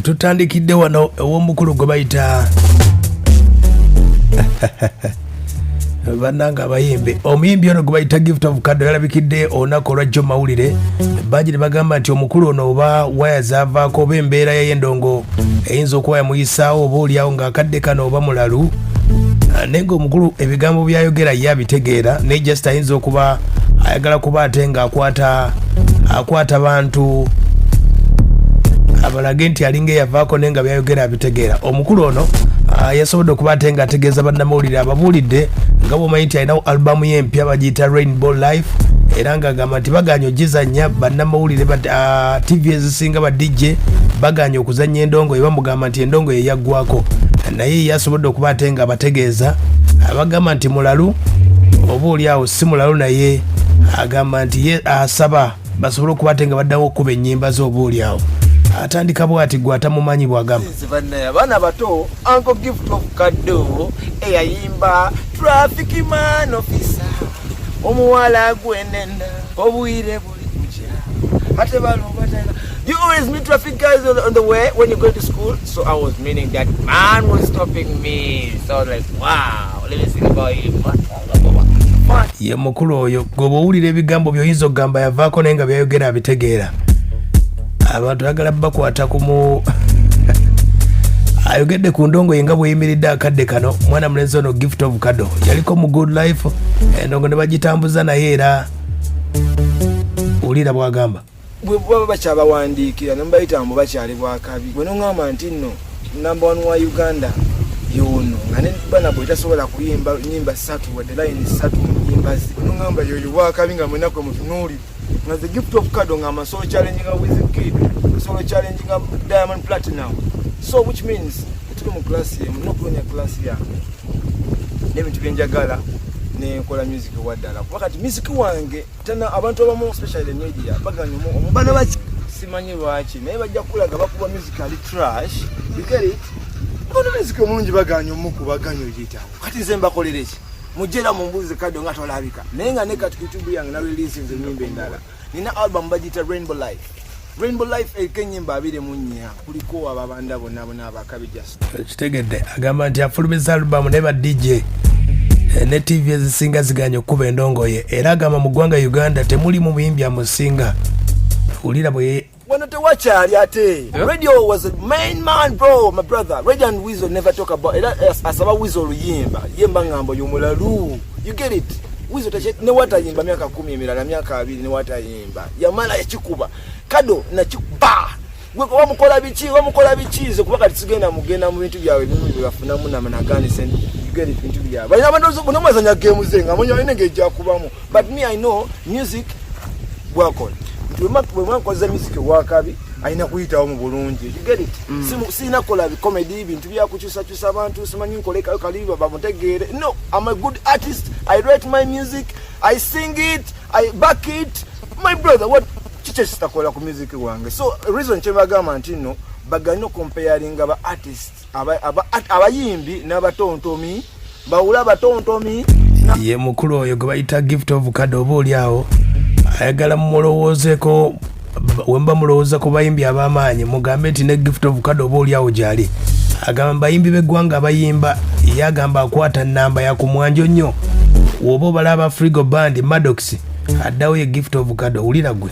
tutandikidde wano ew'omukulu gwe bayita bannanga abayimbi. Omuyimbi ono gwe bayita Gift of Kaddo yalabikidde olunaku olwajjo mawulire. Bangi ne bagamba nti omukulu ono oba waya zaavaako oba embeera y'endongo eyinza okuba yamuyisaawo oba oliawo ng'akadde kano oba mulalu. Naye ng'omukulu ebigambo byayogera ye abitegeera, naye just ayinza okuba ayagala kuba ate ng'akwata bantu abalage nti alinga eyavaako naye nga byayogera abitegeera. Omukulu ono yasobodde okuba ate ng'ategeeza bannamawulire ababuulidde nga bw'omanyi nti alinawo alubamu y'empya bagiyita Rainbow Life, era ng'agamba nti baganya ogizannya bannamawulire TV ezisinga ba DJ baganya okuzannya endongo, bamugamba nti endongo ye yaggwako, naye yasobodde okuba ate nga abategeeza abagamba nti mulalu oba oliawo si mulalu, naye agamba nti ye asaba basobole okuba ate nga baddawo okuba ennyimba z'oba oliawo. Atandika bw'ati gwe atamumanyi bw'agamba. Abaana bato Uncle Gift of Kaddo eyayimba Traffic Man Officer omuwala gwenenda obwire buli kukya ate balobata. You always meet traffic guys on the way when you go to school, so I was meaning that man was stopping me, so I was like, wow, let me sing about him. Ye mukulu oyo gwe owulira ebigambo by'oyinza okugamba yavaako naye nga byayogera abitegeera. Abantu ayagala bakwata kumu ayogedde ku ndongo yenga bweyimiridde akadde kano. Mwana mulenzi ono Gift of Kaddo yaliko mu Good Life, endongo ne bagitambuza naye era ulira bwagamba bwe baba bakyabawandiikira ne mbayita mbu bakyali bwakabi. Bwe noŋŋamba nti nno number 1 wa Uganda yono nga ne bana bwe tasobola kuyimba nnyimba 3 wadde layini 3 mu nnyimba ze. Bwe noŋŋamba yoyo bwakabi nga mwenakwe mutunuuli nga the Gift of Kaddo ng'ama solo challenging Wizkid, solo challenging Diamond Platinum. So which means tuli mu class ye munokunya class ya n'ebintu byenjagala nekola music waddala wakati music wange tena abantu abamu especially the media baganya omubana baki simanyi lwaki naye bajja kulaga bakuba music ali trash. You get it? Kono music omungi baganya omuku baganya oyita kati nze mbakolera ki mujera mu mbuzi Kaddo nga tolabika naye nga ne kati YouTube yange na release nze nyimba endala. Nina album bagita Rainbow Life. Rainbow Life ekenyimba 24 kuliko ababanda bonna abakabi just kitegedde. Agamba nti afulumiza album ne ba DJ ne TV ezisinga ziganya okuba endongo ye, era agamba mu ggwanga Uganda temuli mu muyimbi amusinga. Ulira bwe When te wakyali ate radio was a main man bro, my brother. Radio and Weasel never talk about it. Asaba Weasel yemba ngambo yomulalu. You get it? Weasel ne watayimba myaka 10 emirala myaka 2 ne watayimba yamala ekikuba Kaddo na kikuba gwe wamukola bikize kuba kati sigenda mugenda mu bintu byawe bimu bibafuna mu namagani sen. You get it? Bintu byawe balina abandozo bunamazanya game zenga munyo inenge ejja kubamu, but me I know music bwakola bwemankoza music wakabi aina kuyitawo mu bulungi. You get it? Sina kola comedy bintu byakukyusakyusa abantu simanyi nkoleka kaliba bamutegeere. No, I'm a good artist. I write my music, I sing it, I back it. My brother, what chiche sitakola ku music wange. So reason chebagamba nti no bagano comparing aba artists abayimbi n'abatontomi bawula batontomi. Ye mukulu oyo gwe bayita Gift of Kaddo oba oliawo ayagala mulowoozeeko wemba mulowooza ku bayimbi ab'amaanyi mugambe nti ne Gift of Kaddo oba oliawo gyali. Agamba bayimbi b'eggwanga abayimba yagamba akwata nnamba ya ku mwanjo nnyo woba obalaba Frigo Band Maddox addawo ye Gift of Kaddo. Ulira gwe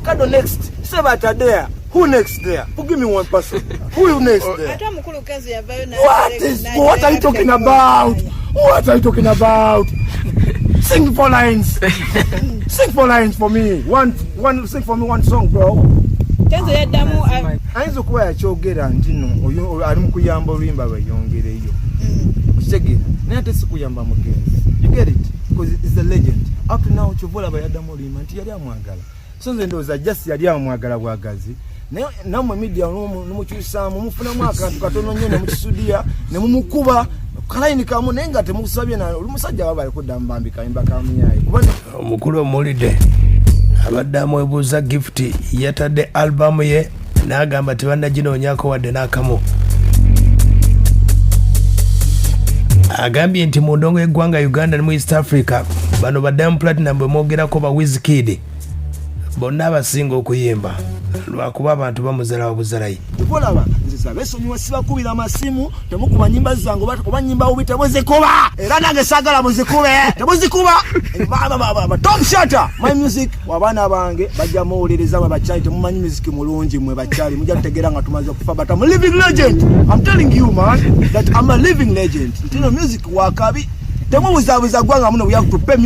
Kaddo next. Sebata there. Who next there? Give me one person. Who next there? What are you talking about? What are you talking about? Sing 4 lines. Sing 4 lines for me. Sing for me one song, bro. Ainzo kuba yakyogera nti no oyo ali mu kuyamba oluyimba lweyongereyo. Kitegera naye ate sikuyamba mugenzi. You get it? Because it's a legend. Up to now Chovola bayaddamu oluyimba nti yali amwagala. So nze ndowooza just yali amwagala bwagazi. Namwe media n'umukyusaamu mufunamu akantu katono nnyo ne mukisudia ne mumukuba kalaini kamu naye nga temukusabye na omusajja waba alikudda mbambi kayimba kamuyayi. Omukulu omulidde abadde amwebuuza Gift yatadde album ye n'agamba tebannaginoonyako wadde n'akamu. Agambye nti mu ndongo y'eggwanga Uganda ne mu East Africa bano ba Diamond Platinum bwe mwogerako ba Wizkid bonna abasinga okuyimba lwakuba abantu bamuzala buzalayi olaba nziza besonyiwa sibakubira amasimu temukuba nyimba zange oba nyimba obi temuzikuba era nange saagala muzikube temuzikuba Tom Shatter my music wabaana bange bajja muwuliriza mwe bakyali temumanyi music mulungi mwe bakyali mujja tutegeera nga tumaze okufa but I'm a living legend. I'm telling you man that I'm a living legend. Ntino music wakabi temubuzabuza gwanga muno we have to pay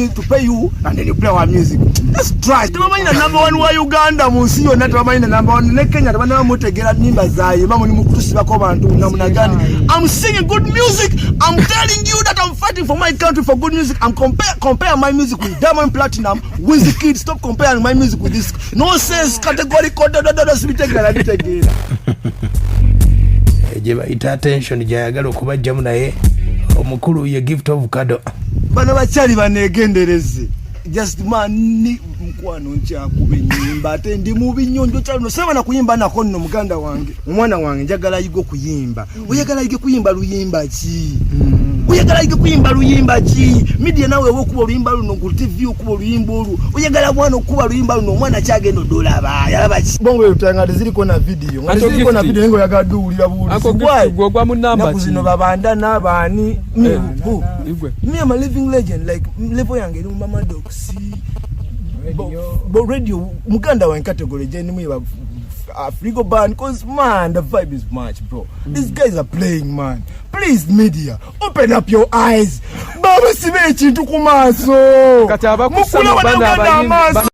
you and then you play our music. Let's try. Tebamanyi na number 1 wa Uganda mu nsi yonna tebamanyi na number 1 ne Kenya tebamanyi mutegeera nimba zaye bamwe ni mukutusibako bantu namuna gani. I'm singing good music. I'm telling you that I'm fighting for my country for good music. I'm compare my music with Diamond Platinum, Wizkid. Stop comparing my music with this nonsense categorical sibitegeera bitegeera. Ejeba ita attention jayagala okubajjamu naye omukulu ye gift of Kaddo bano bakyali banegendereze just man ni mkwano nkyakube nyimba ate ndi mu binyonjo kyalo sema na kuyimba nako nno muganda wange omwana wange njagala yigo kuyimba oyagala yige kuyimba luyimba ki oyagala yige kuyimba luyimba ki media nawe wokuba luyimba luno ku TV okuba luyimba olu oyagala mwana okuba luyimba luno omwana kyagendo dolaba yalaba ki bongo yutanga ziliko na video ziliko na video ngo yagala duulira buli gwo gwa munamba ki nakuzino babanda nabani me am a living legend like level yange ni mama doxy but radio muganda wa category je ni mwiba Afrigo band cause man the vibe is much bro. These guys are playing man. Please media open up your eyes baba sibe kintu kumaso kati abakusana bana abayimbi